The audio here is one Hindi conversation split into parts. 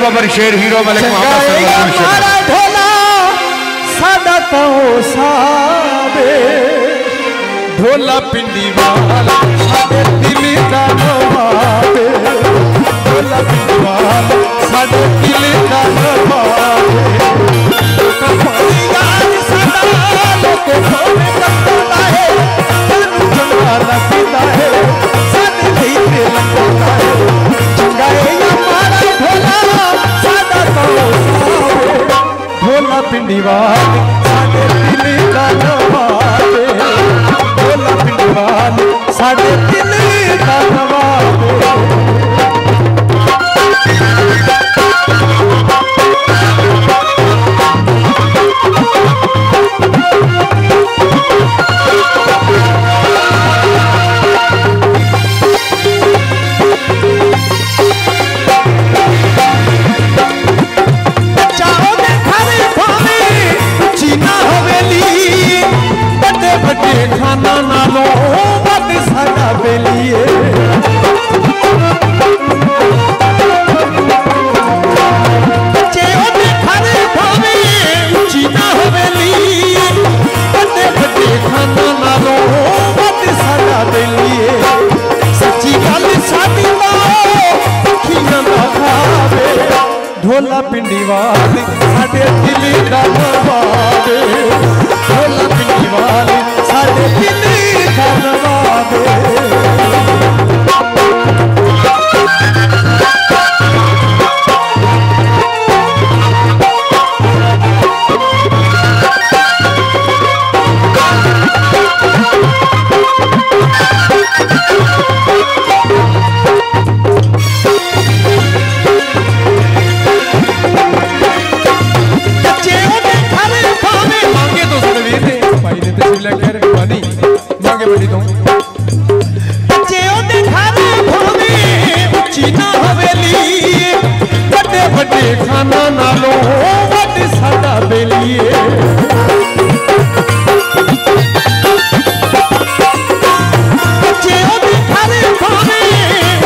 बबर शेर हीरो मलिक मोहम्मद ढोला सादा तो सादे ढोला पिंडी वाला साडे दिल दा नवाबे ढोला पिंडी वाला साडे दिल दा नवाबे कपाली यार साडा लोके खोने करता है तनु जंगाला पीता है साडे दिल लगता है चंगाए हमारा ढोला सादा तो सादे ढोला पिंडी वाला साडे दिल दा नवाबे ढोला पिंडी वाला साडे दिल दा नवाबे खाना ना लो बद सादा बेलिए बच्चे ओदे खाने भावे ऊंची ना हवेली बड़े बड़े खाना ना लो बद सादा बेलिए सच्ची गल साडी दा अखियां दा खावे ढोला पिंडी वाले साडे दिल दा नवाबे ढोला पिंडी वाले साडे दिल दा नवाबे खाना ना लो बद सादा बेलिए बच्चे ओदे खाने भावे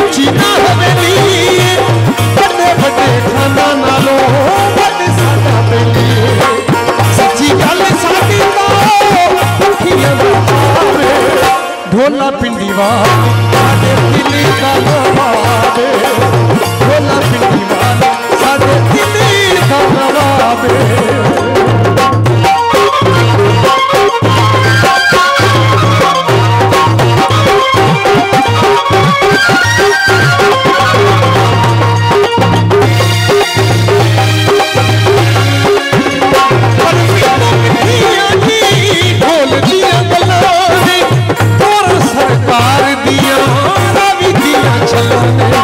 ऊंची ना हवेली बड़े बड़े खाना ना लो बद सादा बेलिए सच्ची गल साडी दा अखियां दा खावे ढोला पिंडी वाले साडे दिल दा नवाबे ढोला पिंडी वाले साडे दिल दा नवाबे सरकार दिया रवि दिया चलने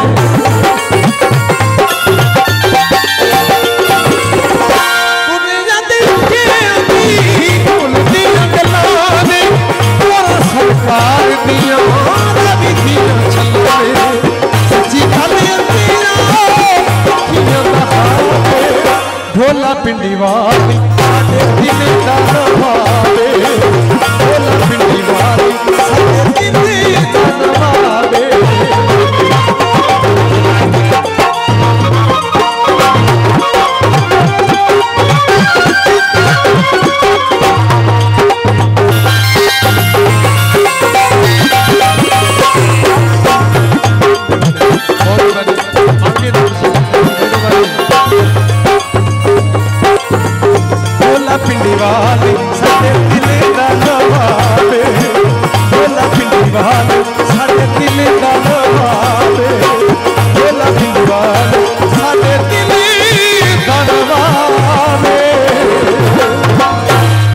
सरकार दिया रवि दिया चलने सच्ची गल ढोला पिंडी वाली साडे दिल दा नवाबे ढोला पिंडी वाली साडे दिल दा नवाबे ढोला पिंडी वाली